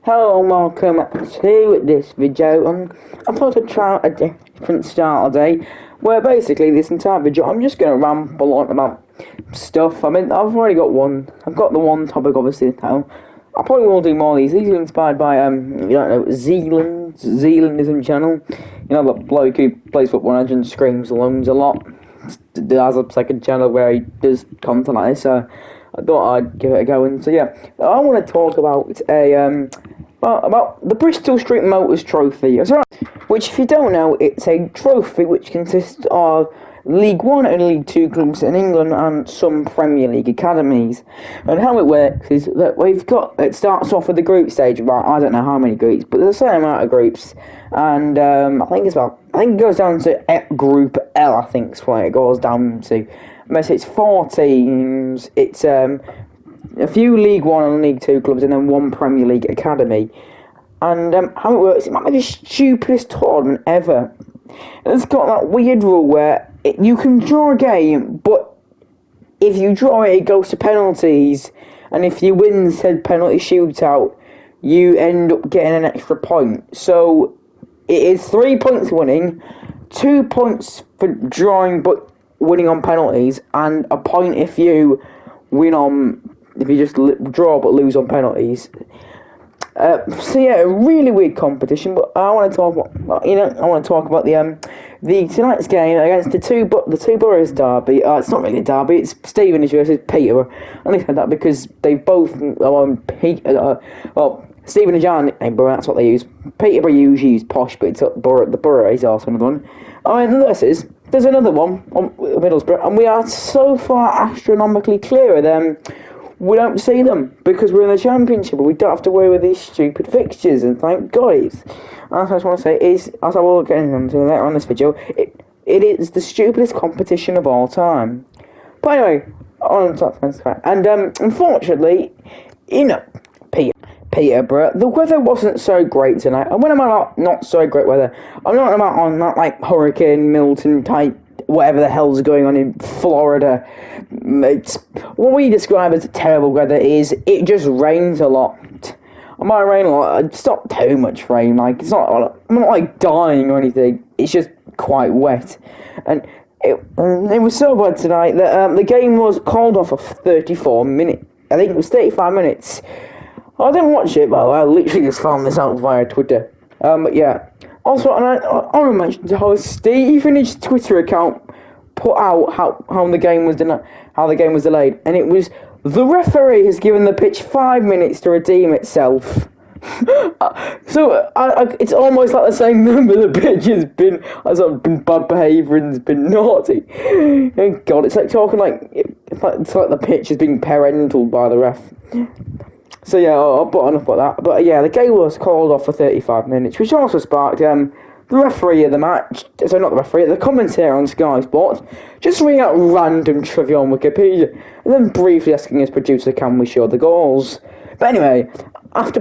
Hello and welcome to this video. I thought I'd try a different style today, where basically this entire video I'm just going to ramble on about stuff. I mean, I've already got one. I've got the one topic obviously now. I probably will do more of these. These are inspired by Zealandism channel. You know, the bloke who plays Football Manager and screams loans a lot. There's a second channel where he does content like this. So I thought I'd give it a go. And so yeah, I want to talk about about the Bristol Street Motors Trophy. That's right. Which, if you don't know, it's a trophy which consists of League One and League Two clubs in England and some Premier League academies. And how it works is that it starts off with the group stage, about I don't know how many groups, but there's a certain amount of groups, and I think it goes down to Group L. I think is what it goes down to. It's 4 teams. It's a few League One and League Two clubs, and then one Premier League academy. And how it works, it might be the stupidest tournament ever. It's got that weird rule where you can draw a game, but if you draw it, it goes to penalties, and if you win said penalty shootout, you end up getting an extra point. So it is 3 points winning, 2 points for drawing but winning on penalties, and a point if you just draw but lose on penalties. So yeah, a really weird competition. But I want to talk about the tonight's game against the two boroughs derby. It's not really a derby. It's Stevenage versus Peterborough. I only said that because they both Stevenage and Peterborough. That's what they use. Peterborough usually use posh, but the borough is also another one. I mean, there's another one on Middlesbrough, and we are so far astronomically clear of them. We don't see them because we're in the Championship, but we don't have to worry with these stupid fixtures, and thank God. That's what I just want to say is, as I will get into later on in this video, it is the stupidest competition of all time. But anyway, on top of that, and unfortunately, Peterborough, the weather wasn't so great tonight. And when I'm not so great weather, I'm not about on that like Hurricane Milton type, whatever the hell's going on in Florida. It's what we describe as terrible weather. It just rains a lot. And by rain a lot, it's not too much rain. Like I'm not like dying or anything. It's just quite wet, and it was so bad tonight that the game was called off for 34 minutes. I think it was 35 minutes. I didn't watch it, but I literally just found this out via Twitter. But yeah. Also, and I want to mention how Stevenage's Twitter account put out how the game was delayed, and it was the referee has given the pitch 5 minutes to redeem itself. So it's almost like the same number. The pitch has been bad behaviour and has been naughty. Oh God, it's like talking it's like the pitch is being parental by the ref. So yeah, I'll put enough about that. But yeah, the game was called off for 35 minutes, which also sparked the referee of the match. So not the referee, the commentator on Sky Sports, just reading out random trivia on Wikipedia, and then briefly asking his producer, "Can we show the goals?" But anyway, after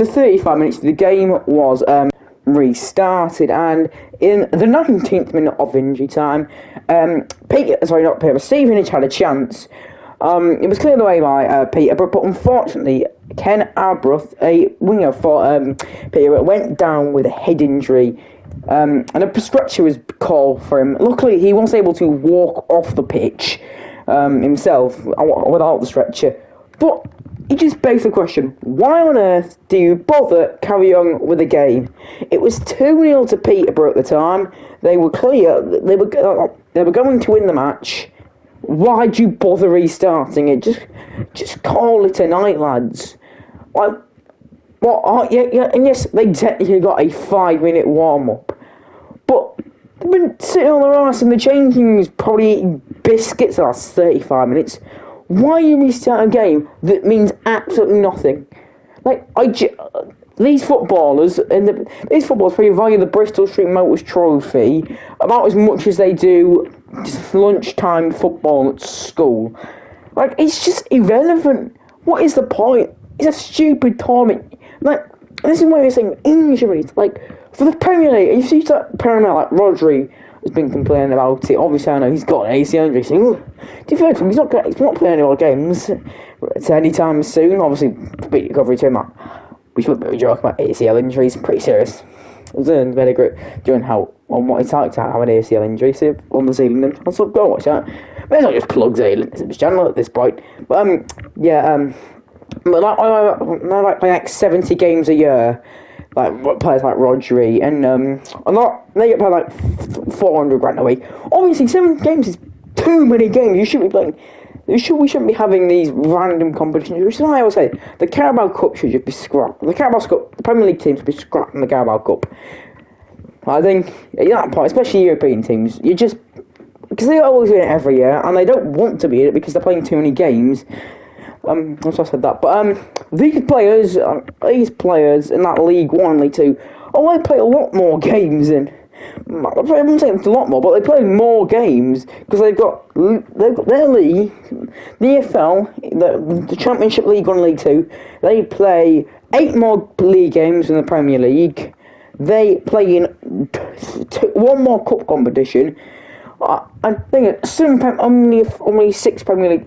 35 minutes, the game was restarted, and in the 19th minute of injury time, Stevenage had a chance. It was cleared away by Peterborough, but unfortunately, Ken Arbroath, a winger for Peterborough, went down with a head injury, and a stretcher was called for him. Luckily, he was able to walk off the pitch himself without the stretcher. But it just begs the question, why on earth do you bother carry on with the game? It was 2-0 to Peterborough at the time. They were clear. They were going to win the match. Why'd you bother restarting it? Just call it a night, lads. Like, what? Yeah, and yes, they technically got a 5-minute warm-up, but they've been sitting on their arse in the changing rooms, probably eating biscuits the last 35 minutes. Why you restart a game that means absolutely nothing? Like, these footballers probably value the Bristol Street Motors Trophy about as much as they do lunchtime football at school. Like, it's just irrelevant. What is the point? It's a stupid tournament. Like, this is why you're saying injuries. Like, for the Premier League, you see that Premier like Rodri has been complaining about it. Obviously, I know he's got an ACL injury. So, to be fair to him, he's not playing any more games at any time soon. Obviously, big recovery to him. we should be joking about ACL injuries. Pretty serious. I was in very good doing what it's like to have an ACL injury. So on the Zealand, I'll sort of go watch that. Maybe not just plug Zealand. It's channel at this point. But but like 70 games a year. Like players like Rodri and they get paid like 400 grand a week. Obviously, 7 games is too many games. You shouldn't be playing. We shouldn't be having these random competitions. Which is why I always say the Carabao Cup should just be scrapped. The Carabao Cup, the Premier League teams should be scrapped in the Carabao Cup. I think at that point, especially European teams, you just because they always win it every year and they don't want to be in it because they're playing too many games. Also I said that, but these players in that League 1, League 2, they play a lot more games than. I wouldn't say it's a lot more, but they play more games because they've got their league, the EFL, the Championship League 1, League 2. They play 8 more league games than the Premier League. They play in 1 more cup competition. I think only 6 Premier League,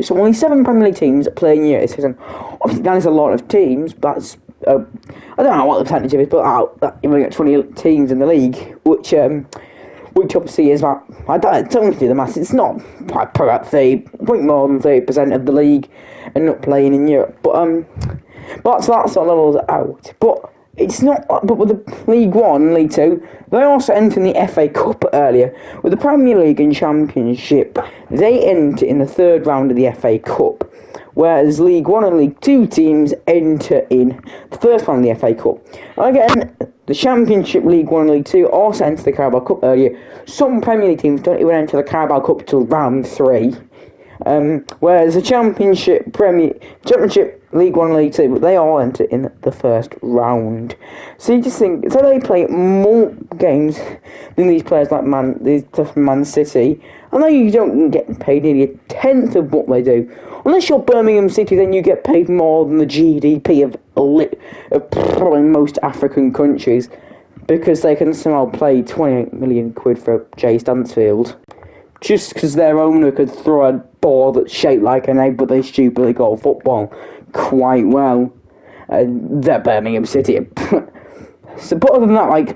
so only 7 Premier League teams play in a year this season. Obviously, that is a lot of teams. But I don't know what the percentage of it is, but you only get 20 teams in the league, which obviously is about. I don't do the maths. It's not about 30, more than 30% of the league, and not playing in Europe. But that's sort of levels out. But it's not. But with the League 1, League 2, they also enter in the FA Cup earlier. With the Premier League and Championship, they enter in the 3rd round of the FA Cup, whereas League 1 and League 2 teams enter in the 1st round of the FA Cup. Again, the Championship, League 1 and League 2 also enter the Carabao Cup earlier. Some Premier League teams don't even enter the Carabao Cup till round 3. Whereas the Championship, League 1 and League 2, they all enter in the 1st round. So you just think, so they play more games than these players like Man City, and then you don't get paid nearly a 10th of what they do. Unless you're Birmingham City, then you get paid more than the GDP of probably most African countries, because they can somehow play 28 million quid for Jay Stansfield. Just because their owner could throw a ball that's shaped like an egg, but they stupidly call football quite well. They're Birmingham City. So, but other than that,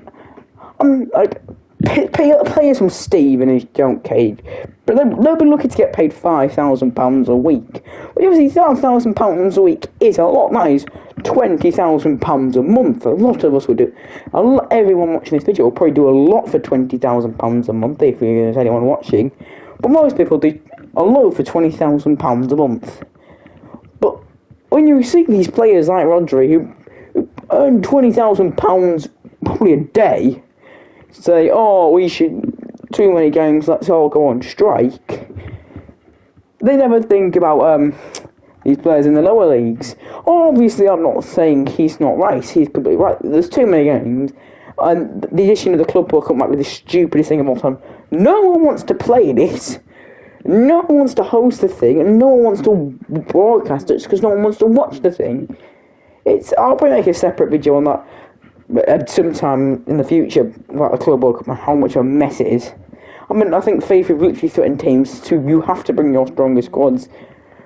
players from Stephen is don't Cage, but they'll be looking to get paid £5,000 a week. But obviously, £5,000 a week is a lot. That is £20,000 a month. A lot of us would do. Everyone watching this video will probably do a lot for £20,000 a month if there's anyone watching. But most people do a lot for £20,000 a month. But when you see these players like Rodri who earn £20,000 probably a day, say, we should too many games, let's all go on strike. They never think about these players in the lower leagues. Obviously, I'm not saying he's not right. He's completely right. There's too many games, and the addition of the Club World Cup might be the stupidest thing of all time. No one wants to play this. No one wants to host the thing, and no one wants to broadcast it because no one wants to watch the thing. I'll probably make a separate video on that sometime in the future about the Club World Cup and how much of a mess it is. I mean, I think FIFA have literally threatened teams to, you have to bring your strongest squads,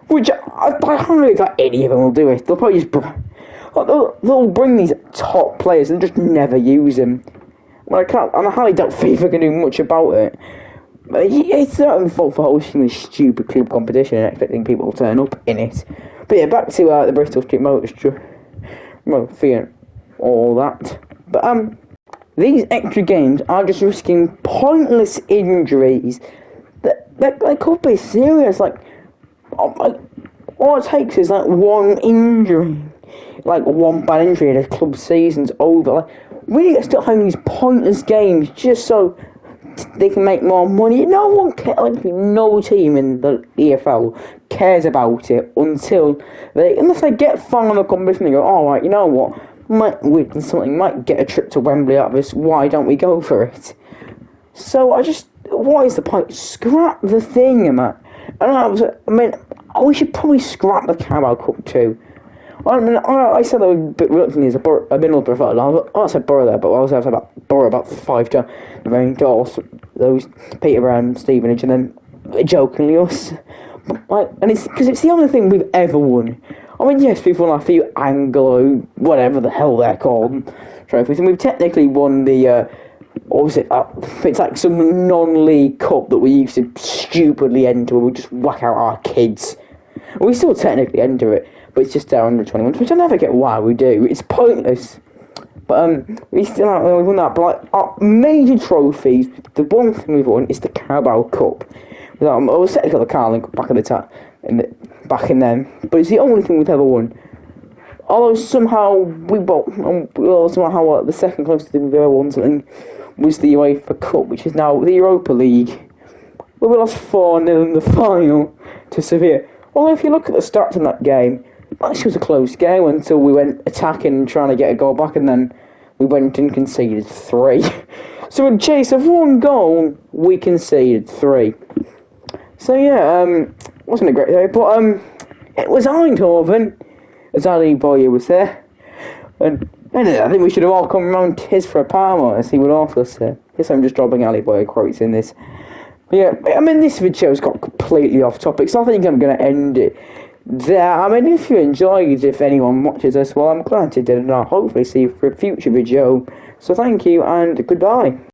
which I don't really think any of them will do it. They'll probably just they'll bring these top players and just never use them. Well, I highly doubt FIFA can do much about it. But it's their own fault for hosting this stupid club competition and expecting people to turn up in it. But yeah, back to the Bristol Street Motor fee and all that. But these extra games are just risking pointless injuries that could be serious. All it takes is one injury, one bad injury, and the club season's over. We need to stop having these pointless games just so they can make more money. No one cares. No team in the EFL cares about it unless they get far in the competition and go, alright, you know what, might win something, might get a trip to Wembley out of this, why don't we go for it? So what is the point? Scrap the thing, man. We should probably scrap the Carabao Cup too. I said that a bit reluctantly as a Middlesbrough fan. I said Borough there, but I also said about Borough about 5 to the main doors. Those Peter Brown, Stevenage, and then jokingly us. And it's because it's the only thing we've ever won. I mean, yes, we've won a few Anglo, whatever the hell they're called, trophies, and we've technically won the, what was it? It's like some non-league cup that we used to stupidly enter where we just whack out our kids. We still technically enter it, but it's just our under 21s, which I never get why we do. It's pointless. But we still haven't really won that. But like, our major trophies, the one thing we've won is the Carabao Cup. It was technically the Carling Cup back in then, but it's the only thing we've ever won. Although somehow the second closest thing we've ever won something was the UEFA Cup, which is now the Europa League, where we lost 4-0 in the final to Sevilla. Although if you look at the stats in that game, actually was a close game until we went attacking and trying to get a goal back, and then we went and conceded 3. So in chase of 1 goal, we conceded 3. So yeah, wasn't a great day, but it was Eindhoven, as Ali Boyer was there, and I think we should have all come round to his for a Parma, as he would also say. Yes, I'm just dropping Ali Boyer quotes in this. But yeah, I mean, this video's got completely off topic, so I think I'm going to end it there. I mean, if you enjoyed, if anyone watches this, well, I'm glad you did, and I'll hopefully see you for a future video. So thank you, and goodbye.